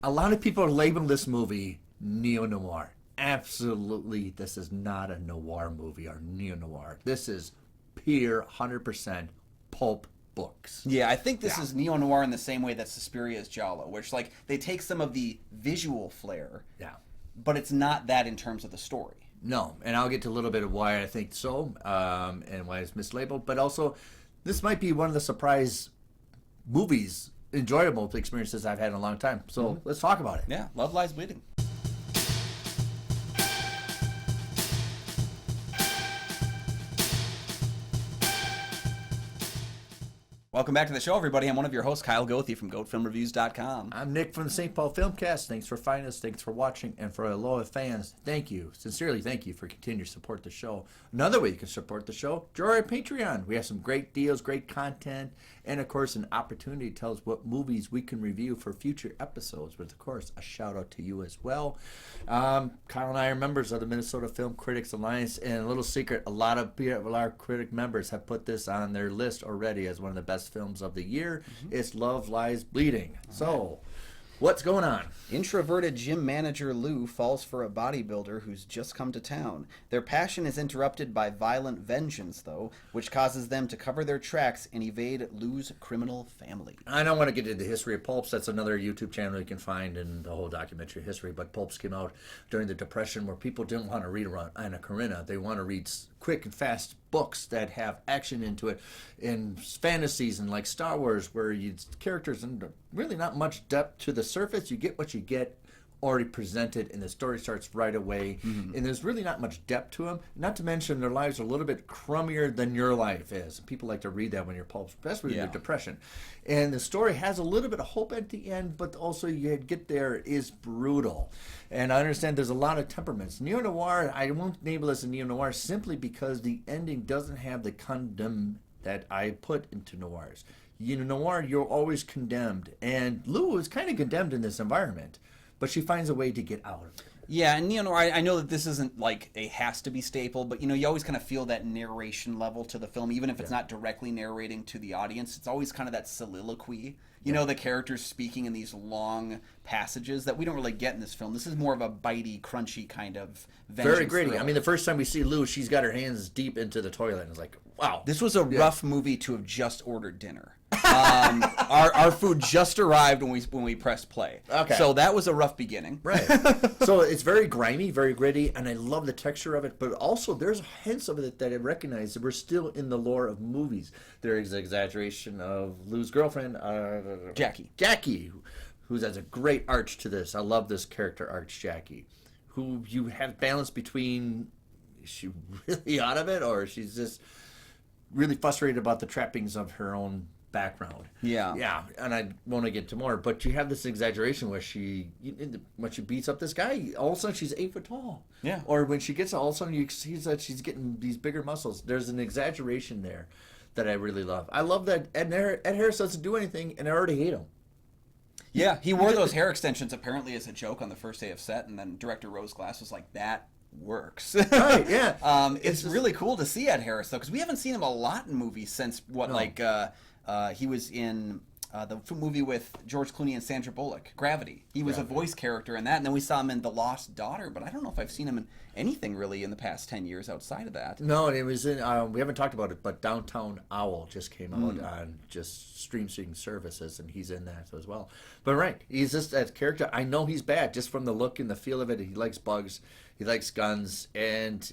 A lot of people label this movie neo-noir. Absolutely, this is not a noir movie or neo-noir. This is pure 100% pulp books. Yeah, I think this is neo-noir in the same way that Suspiria is Giallo, which, like, they take some of the visual flair, but it's not that in terms of the story. No, and I'll get to a little bit of why I think so, and why it's mislabeled, but also, this might be one of the surprise movies, enjoyable experiences I've had in a long time. So let's talk about it. Yeah, Love Lies Bleeding. Welcome back to the show, everybody. I'm one of your hosts, Kyle Goethe from GoatFilmReviews.com. I'm Nick from the St. Paul Filmcast. Thanks for finding us. Thanks for watching. And for our loyal fans, thank you. Sincerely, thank you for continuing to support the show. Another way you can support the show, join our Patreon. We have some great deals, great content, and, of course, an opportunity to tell us what movies we can review for future episodes. But, of course, a shout-out to you as well. Kyle and I are members of the Minnesota Film Critics Alliance. And a little secret, a lot of our critic members have put this on their list already as one of the best films of the year. It's Love Lies Bleeding. So, what's going on? Introverted gym manager Lou falls for a bodybuilder who's just come to town. Their passion is interrupted by violent vengeance, though, which causes them to cover their tracks and evade Lou's criminal family. I don't want to get into the history of pulps. That's another YouTube channel you can find in the whole documentary history. But pulps came out during the Depression, where people didn't want to read Anna Karenina. They want to read quick and fast books that have action into it, in fantasies and like Star Wars, where characters and really not much depth to the surface. You get what you get already presented, and the story starts right away. And there's really not much depth to them. Not to mention their lives are a little bit crummier than your life is. People like to read that when you're pulp, especially with depression. And the story has a little bit of hope at the end, but also you get there is brutal. And I understand there's a lot of temperaments. Neo-noir, I won't label this a neo-noir simply because the ending doesn't have the condemn that I put into noirs. Noir, you're always condemned. And Lou is kind of condemned in this environment, but she finds a way to get out of it. Yeah, and neo-noir, I know that this isn't like a has-to-be staple, but, you always kind of feel that narration level to the film, even if it's not directly narrating to the audience. It's always kind of that soliloquy. The characters speaking in these long passages that we don't really get in this film. This is more of a bitey, crunchy kind of vengeance Very gritty. thriller. I mean, the first time we see Lou, she's got her hands deep into the toilet, and it's like, wow. This was a rough movie to have just ordered dinner. Our food just arrived when we pressed play. Okay. So that was a rough beginning. Right. So it's very grimy, very gritty, and I love the texture of it, but also there's hints of it that I recognize that we're still in the lore of movies. There is an exaggeration of Lou's girlfriend, Jackie, who has a great arch to this. I love this character arch, Jackie, who you have balance between, is she really out of it, or she's just really frustrated about the trappings of her own background. Yeah, and I want to get to more, but you have this exaggeration where when she beats up this guy, all of a sudden she's 8 foot tall. Yeah. Or when she gets, all of a sudden you see that she's getting these bigger muscles. There's an exaggeration there that I really love. I love that Ed Harris doesn't do anything, and I already hate him. Yeah, he wore those hair extensions apparently as a joke on the first day of set, and then director Rose Glass was like, that works. Right, yeah. It's really cool to see Ed Harris, though, because we haven't seen him a lot in movies since, he was in the movie with George Clooney and Sandra Bullock, Gravity. He was a voice character in that, and then we saw him in The Lost Daughter, but I don't know if I've seen him in anything really in the past 10 years outside of that. No, it was in, we haven't talked about it, but Downtown Owl just came out on just streaming services, and he's in that as well. But right, he's just that character. I know he's bad just from the look and the feel of it. He likes bugs, he likes guns, and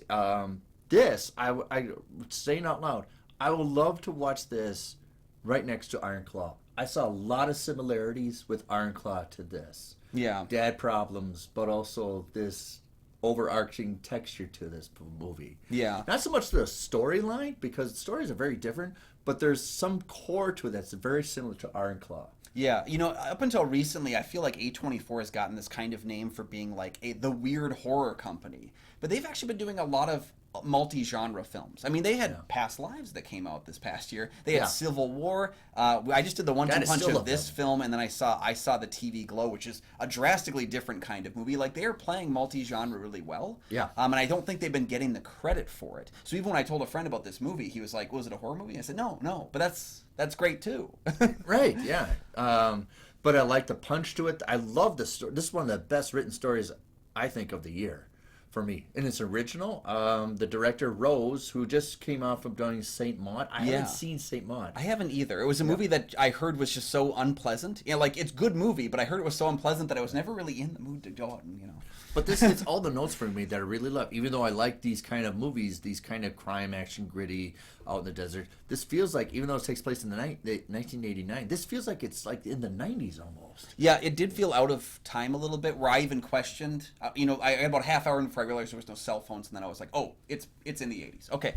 this, I saying out loud, I would love to watch this right next to Iron Claw. I saw a lot of similarities with Iron Claw to this. Yeah. Dad problems, but also this overarching texture to this movie. Yeah. Not so much the storyline, because the stories are very different, but there's some core to it that's very similar to Iron Claw. Yeah, up until recently, I feel like A24 has gotten this kind of name for being like the weird horror company. But they've actually been doing a lot of multi-genre films. I mean, they had Past Lives that came out this past year. They had Civil War. I just did the 1-2 punch of this film, and then I saw the TV Glow, which is a drastically different kind of movie. Like, they are playing multi-genre really well. Yeah. And I don't think they've been getting the credit for it. So even when I told a friend about this movie, he was like, "Was it a horror movie?" I said, "No, but that's great too." Right. Yeah. but I like the punch to it. I love the story. This is one of the best written stories, I think, of the year for me. And it's original. The director, Rose, who just came out from doing Saint Maud. I haven't seen Saint Maud. I haven't either. It was a movie that I heard was just so unpleasant. You know, like, it's a good movie, but I heard it was so unpleasant that I was never really in the mood to go out and, you know. But this hits all the notes for me that I really love. Even though I like these kind of movies, these kind of crime, action, gritty, out in the desert, this feels like, even though it takes place in the 1989, this feels like it's like in the 90s almost. Yeah, it did feel out of time a little bit, where I even questioned, you know, I about a half hour before I realized there was no cell phones, and then I was like, oh, it's in the 80s. Okay.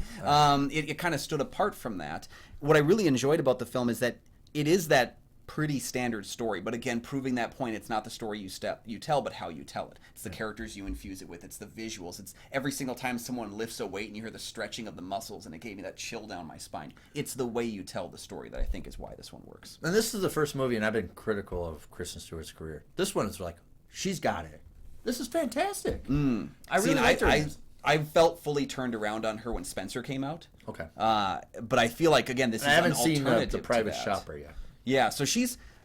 It kind of stood apart from that. What I really enjoyed about the film is that it is that pretty standard story, but again, proving that point, it's not the story you tell, but how you tell it. It's the characters you infuse it with. It's the visuals. It's every single time someone lifts a weight and you hear the stretching of the muscles, and it gave me that chill down my spine. It's the way you tell the story that I think is why this one works. And this is the first movie, and I've been critical of Kristen Stewart's career. This one is like, she's got it. This is fantastic. I really liked her. I felt fully turned around on her when Spencer came out. Okay. But I feel like, again, this is an alternative. I haven't seen the Private to that. Shopper yet. Yeah, so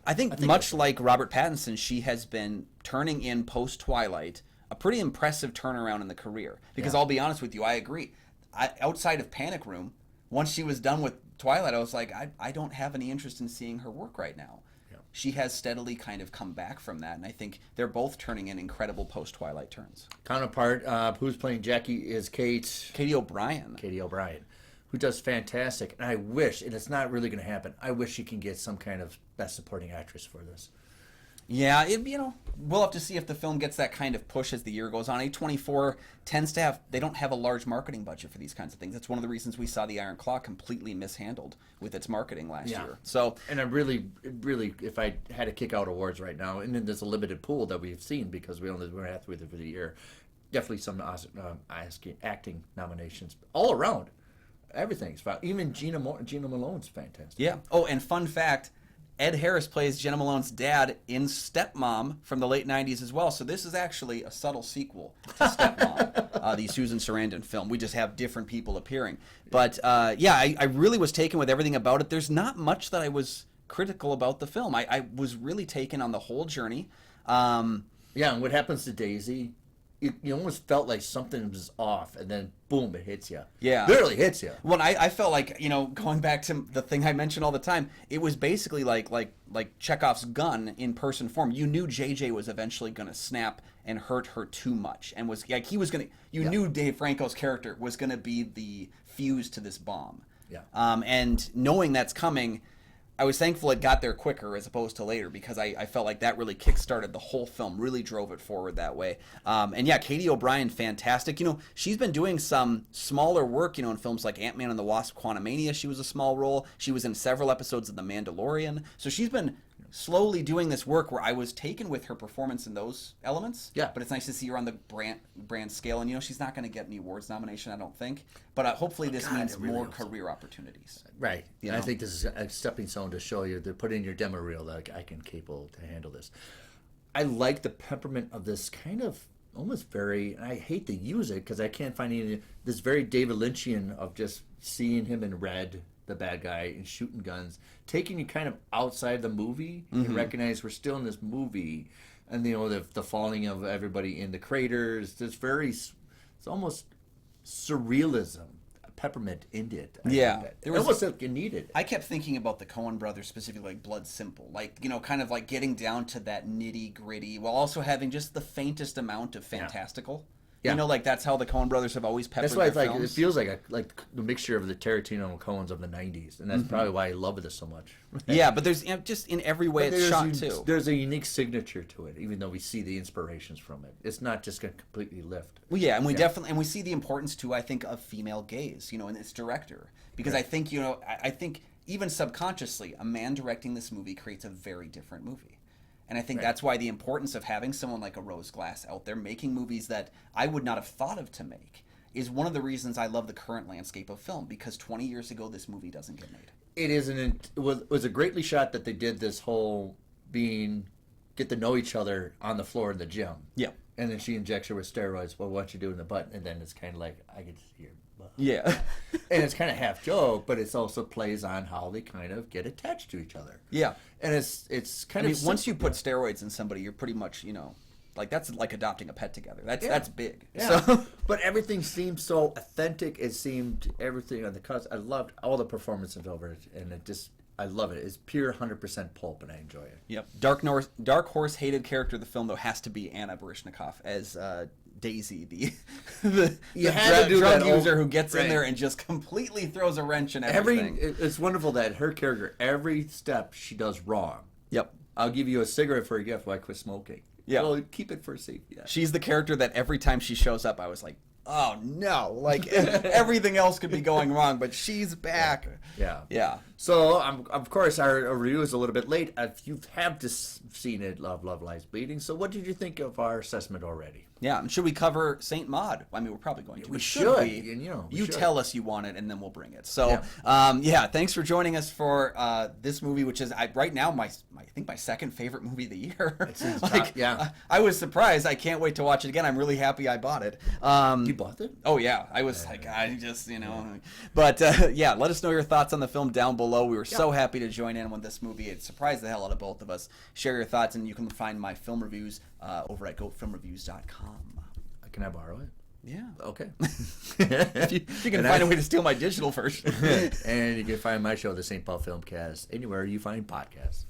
I think much like Robert Pattinson, she has been turning in post-Twilight a pretty impressive turnaround in the career. Because I'll be honest with you, I agree. Outside of Panic Room, once she was done with Twilight, I was like, I don't have any interest in seeing her work right now. Yeah. She has steadily kind of come back from that, and I think they're both turning in incredible post-Twilight turns. Counterpart, who's playing Jackie, is Katie O'Brien, who does fantastic. And I wish, and it's not really going to happen, I wish she can get some kind of Best Supporting Actress for this. Yeah, we'll have to see if the film gets that kind of push as the year goes on. A24 tends to have, they don't have a large marketing budget for these kinds of things. That's one of the reasons we saw The Iron Claw completely mishandled with its marketing last year. So, and I really, if I had to kick out awards right now, and then there's a limited pool that we've seen because we're happy with it for the year, definitely some acting nominations all around. Everything's fine. Even Gina Malone's fantastic. Yeah. Oh, and fun fact, Ed Harris plays Jenna Malone's dad in Stepmom from the late 90s as well. So this is actually a subtle sequel to Stepmom, the Susan Sarandon film. We just have different people appearing. But I really was taken with everything about it. There's not much that I was critical about the film. I was really taken on the whole journey. And what happens to Daisy? You almost felt like something was off, and then boom, it hits you. Yeah, literally hits you. Well, I felt like, going back to the thing I mentioned all the time, it was basically like Chekhov's gun in person form. You knew JJ was eventually going to snap and hurt her too much, and was like You knew Dave Franco's character was going to be the fuse to this bomb. Yeah. And knowing that's coming, I was thankful it got there quicker as opposed to later, because I felt like that really kick-started the whole film, really drove it forward that way. Katie O'Brien, fantastic. She's been doing some smaller work, in films like Ant-Man and the Wasp: Quantumania. She was a small role. She was in several episodes of The Mandalorian. So she's been slowly doing this work where I was taken with her performance in those elements. Yeah. But it's nice to see her on the brand scale. And, she's not going to get any awards nomination, I don't think. But hopefully this means really more career opportunities. Right. I think this is a stepping stone to show you, to put in your demo reel that I can capable to handle this. I like the peppermint of this kind of almost very, I hate to use it because I can't find any, this very David Lynchian of just seeing him in red, the bad guy, and shooting guns, taking you kind of outside the movie. You recognize we're still in this movie, and the falling of everybody in the craters. It's almost surrealism, peppermint in it. It was almost like you needed. I kept thinking about the Coen brothers, specifically like Blood Simple, kind of like getting down to that nitty gritty while also having just the faintest amount of fantastical. Yeah. That's how the Coen brothers have always peppered their films. It feels like the mixture of the Tarantino and Coens of the 90s, and that's probably why I love this so much. Yeah, but there's just in every way it's shot too. There's a unique signature to it, even though we see the inspirations from it. It's not just going to completely lift. Well, yeah, and we definitely, and we see the importance too, I think, of female gaze, in its director, because I think, I think even subconsciously, a man directing this movie creates a very different movie. And I think that's why the importance of having someone like a Rose Glass out there making movies that I would not have thought of to make is one of the reasons I love the current landscape of film, because 20 years ago, this movie doesn't get made. It was a greatly shot that they did this whole get to know each other on the floor in the gym. Yeah. And then she injects her with steroids. Well, what you do in the butt? And then it's kind of like, I can see her Yeah. And it's kind of half joke, but it's also plays on how they kind of get attached to each other. Yeah. And it's kind I of mean, once you put steroids in somebody, you're pretty much, like that's like adopting a pet together. That's big. Yeah. So But everything seemed so authentic. It seemed everything on the cuts. I loved all the performances over it, and I love it. It's pure 100% pulp, and I enjoy it. Yep. Dark Horse hated character of the film though has to be Anna Baryshnikov as Daisy, the drug user who gets in there and just completely throws a wrench in everything. It's wonderful that her character, every step she does wrong. Yep. I'll give you a cigarette for a gift while I quit smoking. Yeah. Well, keep it for safety. Yeah. She's the character that every time she shows up, I was like, oh no, like everything else could be going wrong, but she's back. Yeah. Yeah. So, of course, our review is a little bit late. If you have seen it, Love Lies Bleeding. So what did you think of our assessment already? Yeah, and should we cover Saint Maud? I mean, we're probably going to. We should. And, we you should. tell us you want it, and then we'll bring it. So, thanks for joining us for this movie, which is right now I think my second favorite movie of the year. I was surprised. I can't wait to watch it again. I'm really happy I bought it. You bought it? Oh yeah, I was I just But let us know your thoughts on the film down below. We were so happy to join in with this movie. It surprised the hell out of both of us. Share your thoughts, and you can find my film reviews over at goatfilmreviews.com. Can I borrow it? Yeah. Okay. if you can find a way to steal my digital first. And you can find my show, the St. Paul Filmcast, anywhere you find podcasts.